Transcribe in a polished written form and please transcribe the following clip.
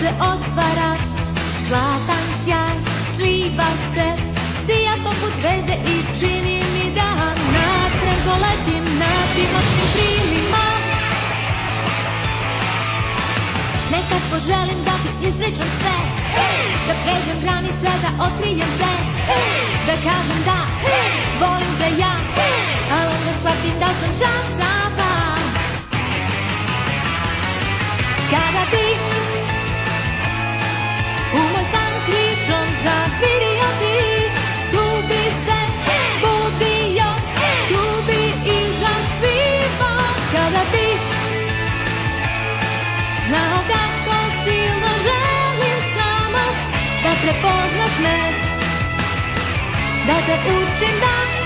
se otvara, zlatan sjaj, sliva se, sija poput zvezde i čini mi da natrag doletim na tim moćnim krilima. Nekad poželim da ti izrečem sve, da pređem granice, da otkrijem se, da kažem da volim te ja, ali onda shvatim da sam žažaba. Kada bi u moj san krišom zavirio ti, tu bi se budio, tu bi i zaspivao. Kada bi znao kako silno želim samo da prepoznaš me, da te učim da